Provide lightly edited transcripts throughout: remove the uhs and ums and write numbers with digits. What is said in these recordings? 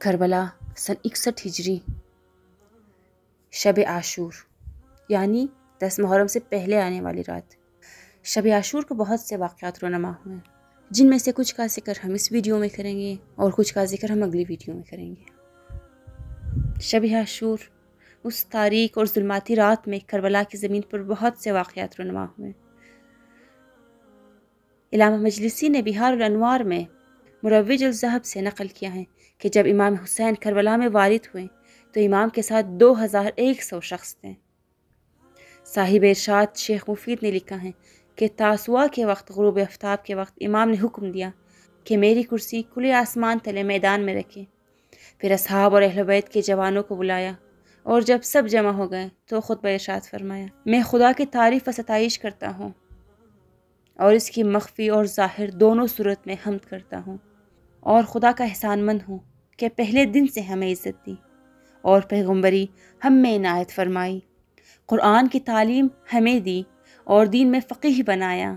کربلا سن 61 ہجری، شب عاشور یعنی 10 محرم سے پہلے آنے والی رات۔ شب عاشور کو بہت سے واقعات رونما ہوئے ہیں، جن میں سے کچھ کا ذکر ہم اس ویڈیو میں کریں گے اور کچھ کا ذکر ہم اگلی ویڈیو میں کریں گے۔ شب عاشور اس تاریک اور ظلماتی رات میں کربلا کی زمین پر بہت سے واقعات رونما ہوئے۔ علامہ مجلسی نے بہار الانوار میں مروج الذہب سے نقل کیا ہے کہ جب امام حسین کربلا میں وارد ہوئے تو امام کے ساتھ 2100 شخص تھے۔ صاحب ارشاد شیخ مفید نے لکھا ہے کہ تاسوعا کے وقت، غروب آفتاب کے وقت، امام نے حکم دیا کہ میری کرسی کھلے آسمان تلے میدان میں رکھے۔ پھر اصحاب اور اہل بیت کے جوانوں کو بلایا اور جب سب جمع ہو گئے تو خطبہ ارشاد فرمایا، میں خدا کی تعریف و ستائش کرتا ہوں اور اس کی مخفی اور ظاہر دونوں صورت میں حمد کرتا ہوں، اور خدا کا احسان مند ہوں کہ پہلے دن سے ہمیں عزت دی اور پیغمبری ہم میں عنایت فرمائی، قرآن کی تعلیم ہمیں دی اور دین میں فقیہ بنایا،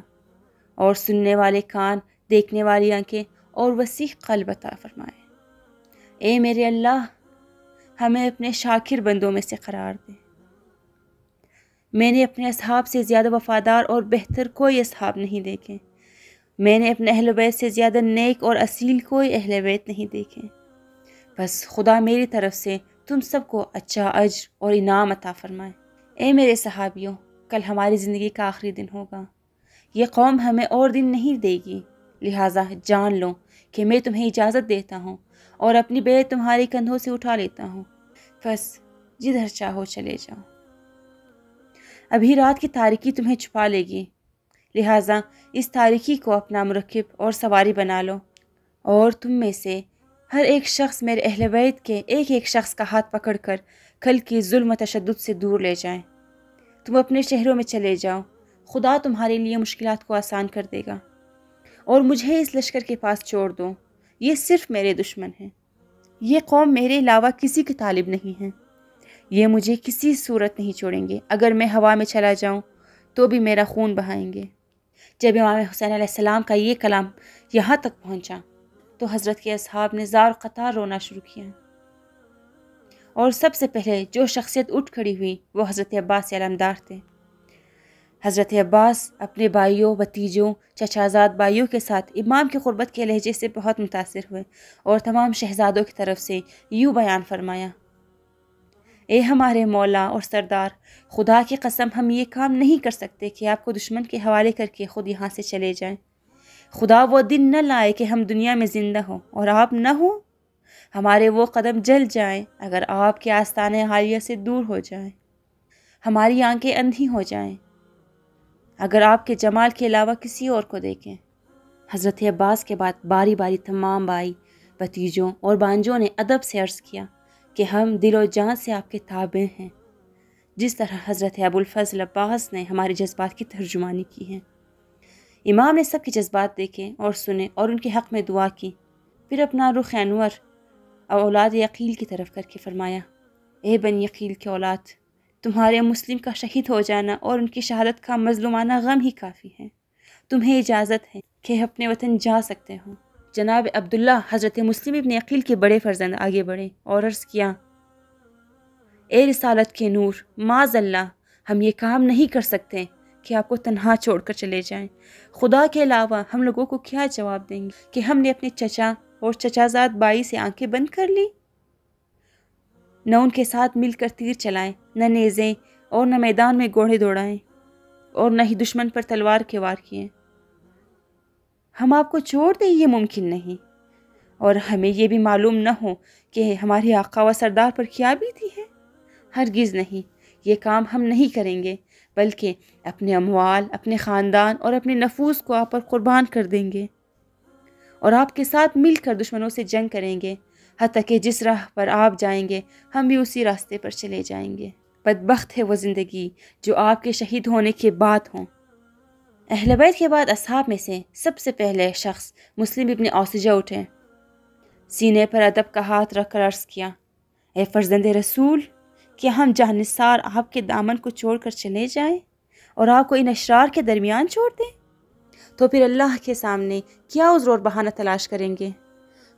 اور سننے والے کان، دیکھنے والی آنکھیں اور وسیع قلب عطا فرمائے۔ اے میرے اللہ، ہمیں اپنے شاکر بندوں میں سے قرار دے۔ میں نے اپنے اصحاب سے زیادہ وفادار اور بہتر کوئی اصحاب نہیں دیکھے، میں نے اپنے اہل بیت سے زیادہ نیک اور اصیل کوئی اہل بیت نہیں دیکھے، بس خدا میری طرف سے تم سب کو اچھا اجر اور انعام عطا فرمائے۔ اے میرے صحابیوں، کل ہماری زندگی کا آخری دن ہوگا، یہ قوم ہمیں اور دن نہیں دے گی، لہٰذا جان لو کہ میں تمہیں اجازت دیتا ہوں اور اپنی بیعت تمہارے کندھوں سے اٹھا لیتا ہوں، بس جدھر چاہو چلے جاؤ۔ ابھی رات کی تاریکی تمہیں چھپا لے گی، لہٰذا اس تاریکی کو اپنا مرکب اور سواری بنا لو، اور تم میں سے ہر ایک شخص میرے اہل بیت کے ایک ایک شخص کا ہاتھ پکڑ کر کل کی ظلم و تشدد سے دور لے جائیں۔ تم اپنے شہروں میں چلے جاؤ، خدا تمہارے لیے مشکلات کو آسان کر دے گا، اور مجھے اس لشکر کے پاس چھوڑ دو، یہ صرف میرے دشمن ہیں، یہ قوم میرے علاوہ کسی کی طالب نہیں ہے، یہ مجھے کسی صورت نہیں چھوڑیں گے، اگر میں ہوا میں چلا جاؤں تو بھی میرا خون بہائیں گے۔ جب امام حسین علیہ السلام کا یہ کلام یہاں تک پہنچا تو حضرت کے اصحاب نے زار قطار رونا شروع کیا، اور سب سے پہلے جو شخصیت اٹھ کھڑی ہوئی وہ حضرت عباس علمدار تھے۔ حضرت عباس اپنے بھائیوں، بھتیجوں، چچازاد بھائیوں کے ساتھ امام کی قربت کے لہجے سے بہت متاثر ہوئے اور تمام شہزادوں کی طرف سے یوں بیان فرمایا، اے ہمارے مولا اور سردار، خدا کی قسم ہم یہ کام نہیں کر سکتے کہ آپ کو دشمن کے حوالے کر کے خود یہاں سے چلے جائیں۔ خدا وہ دن نہ لائے کہ ہم دنیا میں زندہ ہوں اور آپ نہ ہوں، ہمارے وہ قدم جل جائیں اگر آپ کے آستانے عالیہ سے دور ہو جائیں، ہماری آنکھیں اندھی ہو جائیں اگر آپ کے جمال کے علاوہ کسی اور کو دیکھیں۔ حضرت عباس کے بعد باری باری تمام بھائی، بھتیجوں اور بانجوں نے ادب سے عرض کیا کہ ہم دل و جان سے آپ کے تابع ہیں، جس طرح حضرت ابو الفضل عباس نے ہمارے جذبات کی ترجمانی کی ہے۔ امام نے سب کے جذبات دیکھے اور سنے اور ان کے حق میں دعا کی، پھر اپنا رخ انور اولاد عقیل کی طرف کر کے فرمایا، اے بنی عقیل کے اولاد، تمہارے مسلم کا شہید ہو جانا اور ان کی شہادت کا مظلومانہ غم ہی کافی ہے، تمہیں اجازت ہے کہ اپنے وطن جا سکتے ہو۔ جناب عبداللہ حضرت مسلم ابن عقیل کے بڑے فرزند آگے بڑھے اور عرض کیا، اے رسالت کے نور، معاذ اللہ، ہم یہ کام نہیں کر سکتے کہ آپ کو تنہا چھوڑ کر چلے جائیں، خدا کے علاوہ ہم لوگوں کو کیا جواب دیں گے کہ ہم نے اپنے چچا اور چچازاد بائی سے آنکھیں بند کر لی، نہ ان کے ساتھ مل کر تیر چلائیں، نہ نیزیں اور نہ میدان میں گھوڑے دوڑائیں، اور نہ ہی دشمن پر تلوار کے وار کیے۔ ہم آپ کو چھوڑ دیں یہ ممکن نہیں، اور ہمیں یہ بھی معلوم نہ ہو کہ ہمارے آقا و سردار پر کیا بیتی ہے، ہرگز نہیں، یہ کام ہم نہیں کریں گے، بلکہ اپنے اموال، اپنے خاندان اور اپنے نفوس کو آپ پر قربان کر دیں گے، اور آپ کے ساتھ مل کر دشمنوں سے جنگ کریں گے، حتیٰ کہ جس راہ پر آپ جائیں گے ہم بھی اسی راستے پر چلے جائیں گے۔ بدبخت ہے وہ زندگی جو آپ کے شہید ہونے کے بعد ہوں۔ اہل بیت کے بعد اصحاب میں سے سب سے پہلے شخص مسلم ابن اوسجہ اٹھے، سینے پر ادب کا ہاتھ رکھ کر عرض کیا، اے فرزند رسول، کہ ہم جانثار آپ کے دامن کو چھوڑ کر چلے جائیں اور آپ کو ان اشرار کے درمیان چھوڑ دیں؟ تو پھر اللہ کے سامنے کیا عذر اور بہانہ تلاش کریں گے؟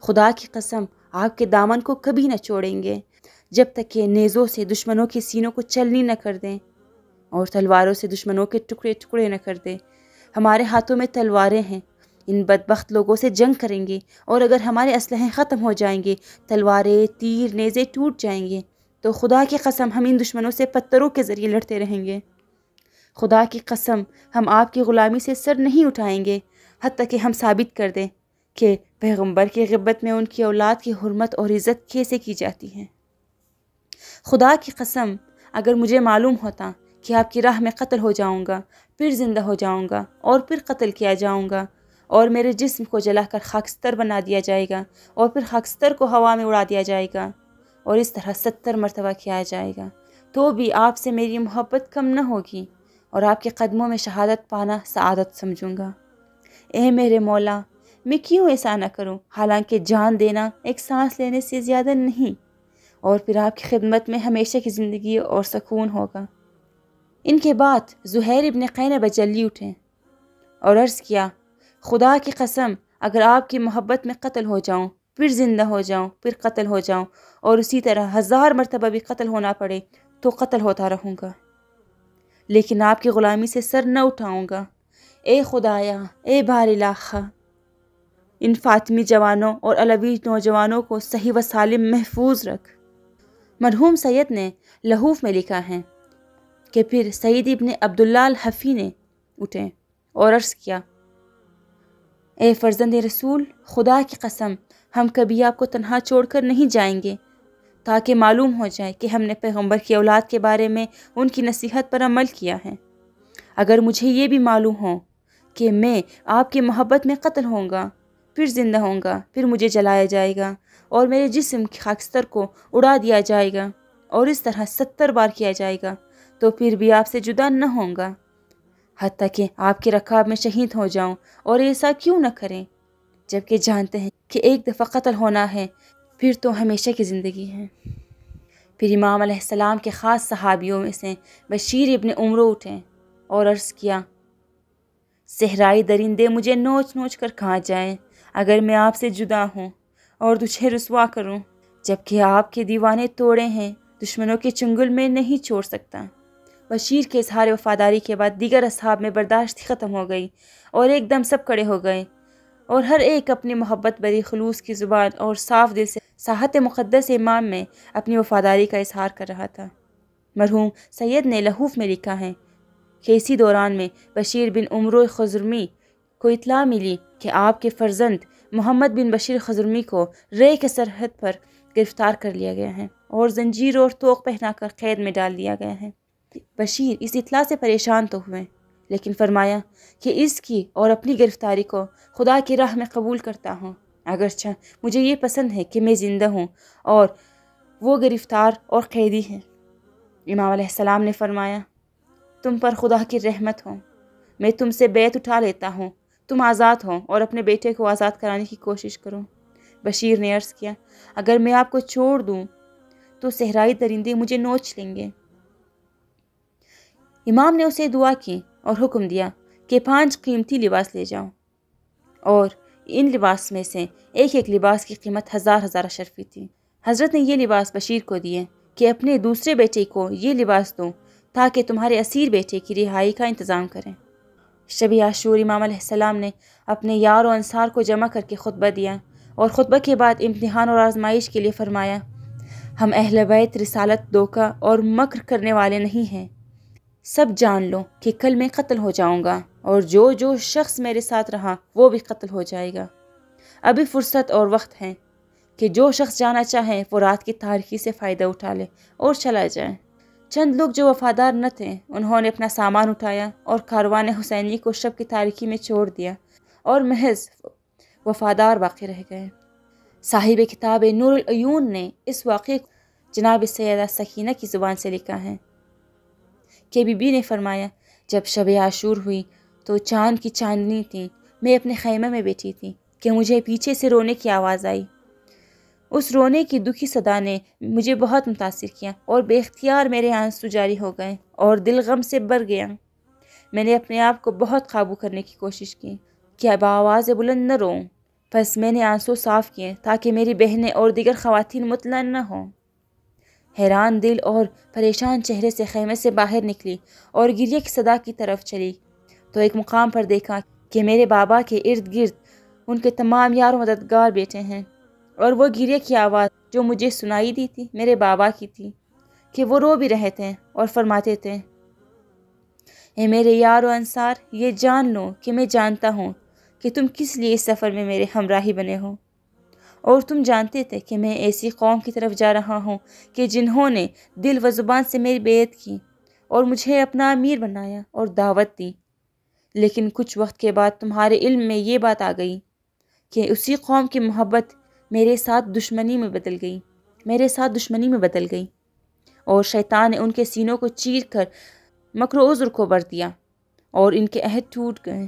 خدا کی قسم آپ کے دامن کو کبھی نہ چھوڑیں گے جب تک کہ نیزوں سے دشمنوں کے سینوں کو چلنی نہ کر دیں اور تلواروں سے دشمنوں کے ٹکڑے ٹکڑے نہ کر دیں۔ ہمارے ہاتھوں میں تلواریں ہیں، ان بدبخت لوگوں سے جنگ کریں گے، اور اگر ہمارے اسلحے ختم ہو جائیں گے، تلواریں، تیر، نیزے ٹوٹ جائیں گے، تو خدا کی قسم ہم ان دشمنوں سے پتھروں کے ذریعے لڑتے رہیں گے۔ خدا کی قسم ہم آپ کی غلامی سے سر نہیں اٹھائیں گے حتیٰ کہ ہم ثابت کر دیں کہ پیغمبر کی غیبت میں ان کی اولاد کی حرمت اور عزت کیسے کی جاتی ہے۔ خدا کی قسم اگر مجھے معلوم ہوتا کہ آپ کی راہ میں قتل ہو جاؤں گا، پھر زندہ ہو جاؤں گا اور پھر قتل کیا جاؤں گا، اور میرے جسم کو جلا کر خاکستر بنا دیا جائے گا اور پھر خاکستر کو ہوا میں اڑا دیا جائے گا اور اس طرح 70 مرتبہ کیا جائے گا، تو بھی آپ سے میری محبت کم نہ ہوگی اور آپ کے قدموں میں شہادت پانا سعادت سمجھوں گا۔ اے میرے مولا، میں کیوں ایسا نہ کروں حالانکہ جان دینا ایک سانس لینے سے زیادہ نہیں، اور پھر آپ کی خدمت میں ہمیشہ کی زندگی اور سکون ہوگا۔ ان کے بعد زہیر ابن قینبہ جلدی اٹھے اور عرض کیا، خدا کی قسم اگر آپ کی محبت میں قتل ہو جاؤں، پھر زندہ ہو جاؤں، پھر قتل ہو جاؤں اور اسی طرح 1000 مرتبہ بھی قتل ہونا پڑے تو قتل ہوتا رہوں گا، لیکن آپ کی غلامی سے سر نہ اٹھاؤں گا۔ اے خدایا، اے بار الہ، ان فاطمی جوانوں اور علوی نوجوانوں کو صحیح و سالم محفوظ رکھ۔ مرحوم سید نے لحوف میں لکھا ہے کہ پھر سید ابن عبداللہ الحفی نے اٹھے اور عرض کیا، اے فرزند رسول، خدا کی قسم ہم کبھی آپ کو تنہا چھوڑ کر نہیں جائیں گے تاکہ معلوم ہو جائے کہ ہم نے پیغمبر کی اولاد کے بارے میں ان کی نصیحت پر عمل کیا ہے۔ اگر مجھے یہ بھی معلوم ہو کہ میں آپ کی محبت میں قتل ہوں گا، پھر زندہ ہوں گا، پھر مجھے جلایا جائے گا اور میرے جسم کی خاکستر کو اڑا دیا جائے گا اور اس طرح 70 بار کیا جائے گا، تو پھر بھی آپ سے جدا نہ ہوں گا حتیٰ کہ آپ کے رکاب میں شہید ہو جاؤں، اور ایسا کیوں نہ کریں جبکہ جانتے ہیں کہ ایک دفعہ قتل ہونا ہے پھر تو ہمیشہ کی زندگی ہے۔ پھر امام علیہ السلام کے خاص صحابیوں میں سے بشیر ابن عمرو اٹھے اور عرض کیا، صحرائی درندے مجھے نوچ نوچ کر کھا جائیں اگر میں آپ سے جدا ہوں اور تجھے رسوا کروں، جبکہ آپ کے دیوانے توڑے ہیں دشمنوں کے چنگل میں نہیں چھوڑ سکتا۔ بشیر کے اظہار وفاداری کے بعد دیگر اصحاب میں برداشت ختم ہو گئی اور ایک دم سب کھڑے ہو گئے، اور ہر ایک اپنی محبت بری خلوص کی زبان اور صاف دل سے ساحت مقدس امام میں اپنی وفاداری کا اظہار کر رہا تھا۔ مرحوم سید نے لحوف میں لکھا ہے کہ اسی دوران میں بشیر بن عمرو خزرمی کو اطلاع ملی کہ آپ کے فرزند محمد بن بشیر خزرمی کو رے کے سرحد پر گرفتار کر لیا گیا ہے اور زنجیر اور طوق پہنا کر قید میں ڈال دیا گیا ہے۔ بشیر اس اطلاع سے پریشان تو ہوئے، لیکن فرمایا کہ اس کی اور اپنی گرفتاری کو خدا کی راہ میں قبول کرتا ہوں، اگرچہ مجھے یہ پسند ہے کہ میں زندہ ہوں اور وہ گرفتار اور قیدی ہیں۔ امام علیہ السلام نے فرمایا، تم پر خدا کی رحمت ہو، میں تم سے بیعت اٹھا لیتا ہوں، تم آزاد ہو اور اپنے بیٹے کو آزاد کرانے کی کوشش کرو۔ بشیر نے عرض کیا، اگر میں آپ کو چھوڑ دوں تو صحرائی درندے مجھے نوچ لیں گے۔ امام نے اسے دعا کی اور حکم دیا کہ 5 قیمتی لباس لے جاؤ، اور ان لباس میں سے ایک ایک لباس کی قیمت 1000 اشرفی تھی۔ حضرت نے یہ لباس بشیر کو دیے کہ اپنے دوسرے بیٹے کو یہ لباس دو تاکہ تمہارے اسیر بیٹے کی رہائی کا انتظام کریں۔ شب عاشور امام علیہ السلام نے اپنے یار و انصار کو جمع کر کے خطبہ دیا، اور خطبہ کے بعد امتحان اور آزمائش کے لیے فرمایا، ہم اہل بیت رسالت دھوکہ اور مکر کرنے والے نہیں ہیں، سب جان لو کہ کل میں قتل ہو جاؤں گا، اور جو شخص میرے ساتھ رہا وہ بھی قتل ہو جائے گا۔ ابھی فرصت اور وقت ہے کہ جو شخص جانا چاہے وہ رات کی تاریکی سے فائدہ اٹھا لے اور چلا جائے۔ چند لوگ جو وفادار نہ تھے انہوں نے اپنا سامان اٹھایا اور کاروان حسینی کو شب کی تاریکی میں چھوڑ دیا، اور محض وفادار باقی رہ گئے۔ صاحب کتاب نور العیون نے اس واقعے کو جناب سیدہ سکینہ کی زبان سے لکھا ہے کہ بی بی نے فرمایا، جب شب عاشور ہوئی تو چاند کی چاندنی تھی، میں اپنے خیمے میں بیٹھی تھی کہ مجھے پیچھے سے رونے کی آواز آئی، اس رونے کی دکھی صدا نے مجھے بہت متاثر کیا اور بے اختیار میرے آنسو جاری ہو گئے اور دل غم سے بھر گیا۔ میں نے اپنے آپ کو بہت قابو کرنے کی کوشش کی کہ بآواز بلند نہ روؤں، بس میں نے آنسو صاف کیے تاکہ میری بہنیں اور دیگر خواتین مطمئن نہ ہوں۔ حیران دل اور پریشان چہرے سے خیمے سے باہر نکلی اور گریہ کی صدا کی طرف چلی تو ایک مقام پر دیکھا کہ میرے بابا کے ارد گرد ان کے تمام یار و مددگار بیٹھے ہیں، اور وہ گریہ کی آواز جو مجھے سنائی دی تھی میرے بابا کی تھی کہ وہ رو بھی رہے تھے اور فرماتے تھے، اے میرے یار و انصار، یہ جان لو کہ میں جانتا ہوں کہ تم کس لیے اس سفر میں میرے ہمراہی بنے ہو، اور تم جانتے تھے کہ میں ایسی قوم کی طرف جا رہا ہوں کہ جنہوں نے دل و زبان سے میری بیعت کی اور مجھے اپنا امیر بنایا اور دعوت دی، لیکن کچھ وقت کے بعد تمہارے علم میں یہ بات آ گئی کہ اسی قوم کی محبت میرے ساتھ دشمنی میں بدل گئی اور شیطان نے ان کے سینوں کو چیر کر مکر و عذر کو بھر دیا اور ان کے عہد ٹوٹ گئے۔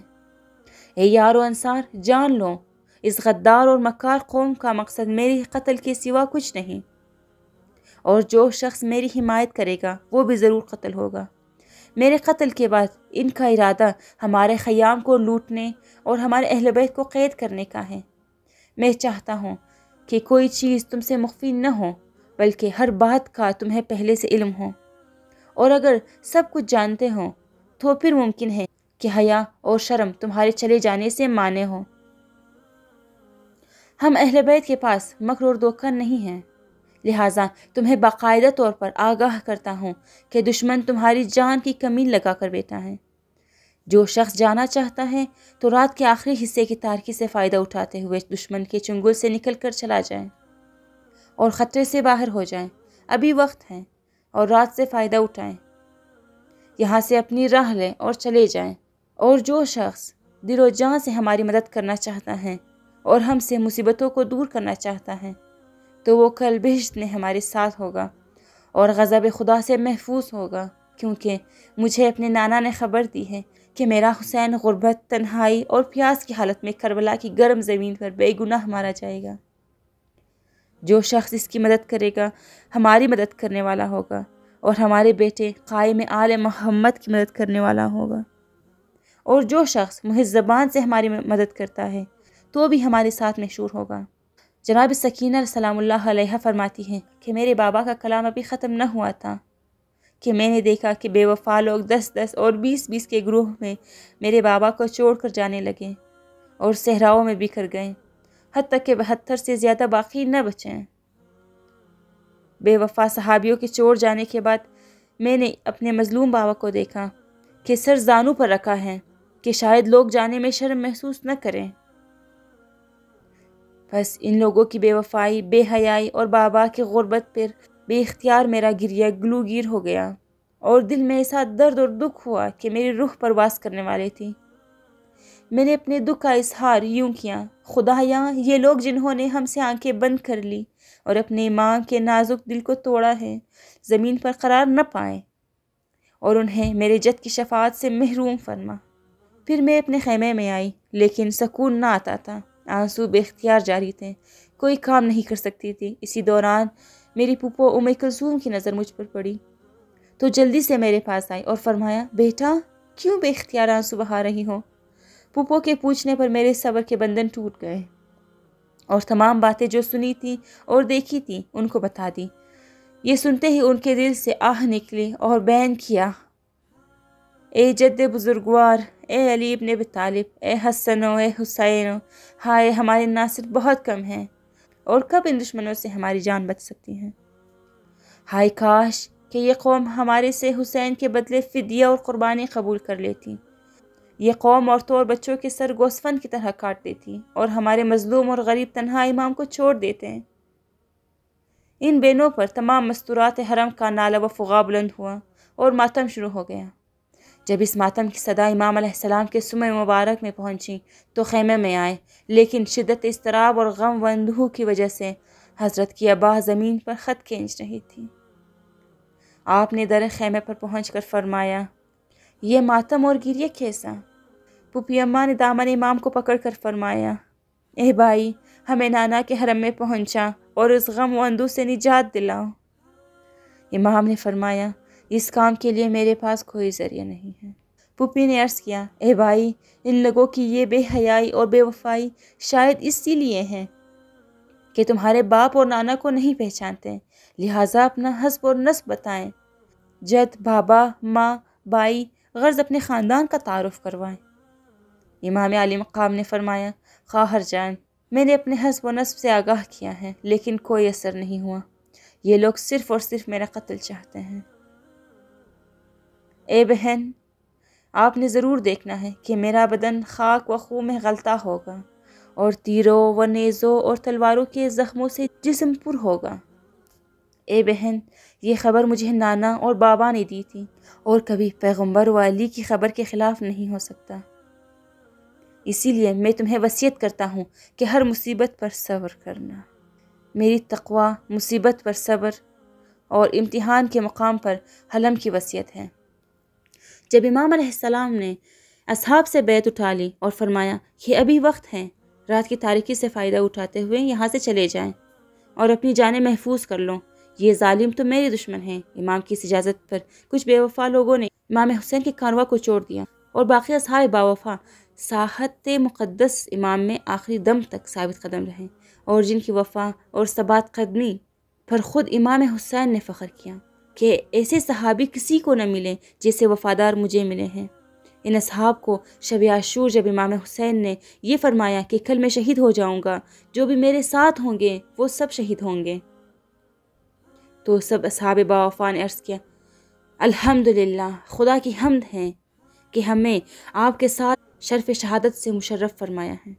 اے یار و انصار، جان لو اس غدار اور مکار قوم کا مقصد میری قتل کے سوا کچھ نہیں، اور جو شخص میری حمایت کرے گا وہ بھی ضرور قتل ہوگا۔ میرے قتل کے بعد ان کا ارادہ ہمارے خیام کو لوٹنے اور ہمارے اہل بیت کو قید کرنے کا ہے۔ میں چاہتا ہوں کہ کوئی چیز تم سے مخفی نہ ہو، بلکہ ہر بات کا تمہیں پہلے سے علم ہو، اور اگر سب کچھ جانتے ہوں تو پھر ممکن ہے کہ حیا اور شرم تمہارے چلے جانے سے مانے ہوں۔ ہم اہل بیت کے پاس مکر اور دھوکہ نہیں ہیں، لہٰذا تمہیں باقاعدہ طور پر آگاہ کرتا ہوں کہ دشمن تمہاری جان کی کمین لگا کر بیٹھا ہے۔ جو شخص جانا چاہتا ہے تو رات کے آخری حصے کی تاریکی سے فائدہ اٹھاتے ہوئے دشمن کے چنگل سے نکل کر چلا جائے اور خطرے سے باہر ہو جائیں۔ ابھی وقت ہے، اور رات سے فائدہ اٹھائیں، یہاں سے اپنی راہ لیں اور چلے جائیں۔ اور جو شخص دل و جان سے ہماری مدد کرنا چاہتا ہے اور ہم سے مصیبتوں کو دور کرنا چاہتا ہے تو وہ کل بہشت میں ہمارے ساتھ ہوگا اور غضب خدا سے محفوظ ہوگا، کیونکہ مجھے اپنے نانا نے خبر دی ہے کہ میرا حسین غربت، تنہائی اور پیاس کی حالت میں کربلا کی گرم زمین پر بے گناہ مارا جائے گا۔ جو شخص اس کی مدد کرے گا ہماری مدد کرنے والا ہوگا، اور ہمارے بیٹے قائم آل محمد کی مدد کرنے والا ہوگا، اور جو شخص محض زبان سے ہماری مدد کرتا ہے تو بھی ہمارے ساتھ محشور ہوگا۔ جناب سکینہ سلام اللہ علیہا فرماتی ہیں کہ میرے بابا کا کلام ابھی ختم نہ ہوا تھا کہ میں نے دیکھا کہ بے وفا لوگ 10-10 اور 20-20 کے گروہ میں میرے بابا کو چھوڑ کر جانے لگے اور صحراؤں میں بکھر گئے، حتیٰ کہ 72 سے زیادہ باقی نہ بچیں۔ بے وفا صحابیوں کے چھوڑ جانے کے بعد میں نے اپنے مظلوم بابا کو دیکھا کہ سر زانوں پر رکھا ہے کہ شاید لوگ جانے میں شرم محسوس نہ کریں۔ بس ان لوگوں کی بے وفائی، بے حیائی اور بابا کی غربت پر بے اختیار میرا گریہ گلوگیر ہو گیا، اور دل میں ایسا درد اور دکھ ہوا کہ میری روح پرواز کرنے والے تھی۔ میں نے اپنے دکھ کا اظہار یوں کیا، خدایا یہ لوگ جنہوں نے ہم سے آنکھیں بند کر لی اور اپنے ماں کے نازک دل کو توڑا ہے، زمین پر قرار نہ پائیں اور انہیں میرے جد کی شفاعت سے محروم فرما۔ پھر میں اپنے خیمے میں آئی، لیکن سکون نہ آتا تھا، آنسو بے اختیار جاری تھے، کوئی کام نہیں کر سکتی تھی۔ اسی دوران میری پھوپھو ام کلثوم کی نظر مجھ پر پڑی تو جلدی سے میرے پاس آئی اور فرمایا، بیٹا کیوں بے اختیار آنسو بہا رہی ہو؟ پھوپھو کے پوچھنے پر میرے صبر کے بندھن ٹوٹ گئے اور تمام باتیں جو سنی تھی اور دیکھی تھی ان کو بتا دی۔ یہ سنتے ہی ان کے دل سے آہ نکلی اور بیان کیا، اے جد بزرگوار، اے علی ابن ابی طالب، اے حسن اے حسین، ہائے ہمارے ناصر بہت کم ہیں، اور کب ان دشمنوں سے ہماری جان بچ سکتی ہے؟ ہائے کاش کہ یہ قوم ہمارے سے حسین کے بدلے فدیہ اور قربانی قبول کر لیتی۔ یہ قوم عورتوں اور بچوں کے سر گوسفند کی طرح کاٹ دیتی اور ہمارے مظلوم اور غریب تنہا امام کو چھوڑ دیتے ہیں۔ ان بینوں پر تمام مستورات حرم کا نالہ و فغاں بلند ہوا اور ماتم شروع ہو گیا۔ جب اس ماتم کی صدا امام علیہ السلام کے سمع مبارک میں پہنچی تو خیمے میں آئے، لیکن شدت اضطراب اور غم و اندوہ کی وجہ سے حضرت کی اباہ زمین پر خط کھینچ رہی تھی۔ آپ نے در خیمے پر پہنچ کر فرمایا، یہ ماتم اور گریہ کیسا؟ پھوپھی اماں نے دامن امام کو پکڑ کر فرمایا، اے بھائی، ہمیں نانا کے حرم میں پہنچا اور اس غم و اندوہ سے نجات دلاؤ۔ امام نے فرمایا اس کام کے لیے میرے پاس کوئی ذریعہ نہیں ہے۔ پھوپھی نے عرض کیا اے بھائی، ان لوگوں کی یہ بے حیائی اور بے وفائی شاید اسی لیے ہے کہ تمہارے باپ اور نانا کو نہیں پہچانتے، لہٰذا اپنا حسب اور نسب بتائیں، جد، بابا، ماں، بھائی، غرض اپنے خاندان کا تعارف کروائیں۔ امام علی مقام نے فرمایا خواہر جان، میں نے اپنے حسب و نسب سے آگاہ کیا ہے لیکن کوئی اثر نہیں ہوا، یہ لوگ صرف اور صرف میرا قتل چاہتے ہیں۔ اے بہن، آپ نے ضرور دیکھنا ہے کہ میرا بدن خاک و خون میں غلطہ ہوگا اور تیروں و نیزوں اور تلواروں کے زخموں سے جسم پر ہوگا۔ اے بہن، یہ خبر مجھے نانا اور بابا نے دی تھی اور کبھی پیغمبر و علی کی خبر کے خلاف نہیں ہو سکتا، اسی لیے میں تمہیں وصیت کرتا ہوں کہ ہر مصیبت پر صبر کرنا۔ میری تقوی مصیبت پر صبر اور امتحان کے مقام پر حلم کی وصیت ہے۔ جب امام علیہ السلام نے اصحاب سے بیعت اٹھا لی اور فرمایا کہ ابھی وقت ہے، رات کی تاریکی سے فائدہ اٹھاتے ہوئے یہاں سے چلے جائیں اور اپنی جانیں محفوظ کر لو، یہ ظالم تو میرے دشمن ہیں۔ امام کی اس اجازت پر کچھ بے وفا لوگوں نے امام حسین کے کارواں کو چھوڑ دیا اور باقی اصحاب باوفا ساحت مقدس امام میں آخری دم تک ثابت قدم رہے، اور جن کی وفا اور ثبات قدمی پر خود امام حسین نے فخر کیا کہ ایسے صحابی کسی کو نہ ملے جیسے وفادار مجھے ملے ہیں۔ ان اصحاب کو شب عاشور جب امام حسین نے یہ فرمایا کہ کل میں شہید ہو جاؤں گا، جو بھی میرے ساتھ ہوں گے وہ سب شہید ہوں گے، تو سب اصحاب باوفا نے عرض کیا الحمدللہ، خدا کی حمد ہے کہ ہمیں آپ کے ساتھ شرف شہادت سے مشرف فرمایا ہے۔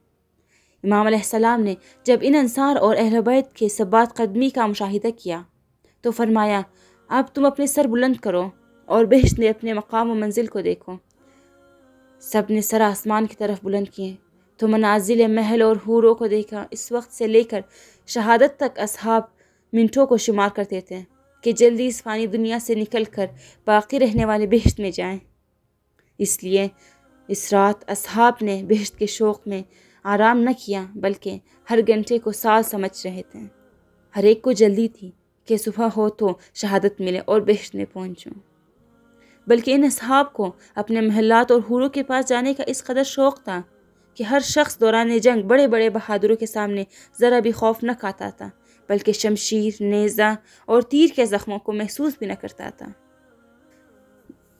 امام علیہ السلام نے جب ان انصار اور اہل بیت کے ثبات قدمی کا مشاہدہ کیا تو فرمایا اب تم اپنے سر بلند کرو اور بہشت میں اپنے مقام و منزل کو دیکھو۔ سب نے سر آسمان کی طرف بلند کیے تو منازل محل اور حوروں کو دیکھا۔ اس وقت سے لے کر شہادت تک اصحاب منٹوں کو شمار کرتے تھے کہ جلدی اس فانی دنیا سے نکل کر باقی رہنے والے بہشت میں جائیں۔ اس لیے اس رات اصحاب نے بہشت کے شوق میں آرام نہ کیا، بلکہ ہر گھنٹے کو سال سمجھ رہے تھے۔ ہر ایک کو جلدی تھی کہ صبح ہو تو شہادت ملے اور بہشت میں پہنچوں، بلکہ ان اصحاب کو اپنے محلات اور حوروں کے پاس جانے کا اس قدر شوق تھا کہ ہر شخص دوران جنگ بڑے بڑے بہادروں کے سامنے ذرا بھی خوف نہ کھاتا تھا، بلکہ شمشیر، نیزہ اور تیر کے زخموں کو محسوس بھی نہ کرتا تھا۔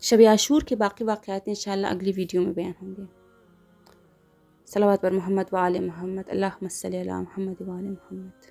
شب عاشور کے باقی واقعات انشاءاللہ اگلی ویڈیو میں بیان ہوں گے۔ صلوات بر محمد و آل محمد، اللہم صلی علی محمد و آل محمد۔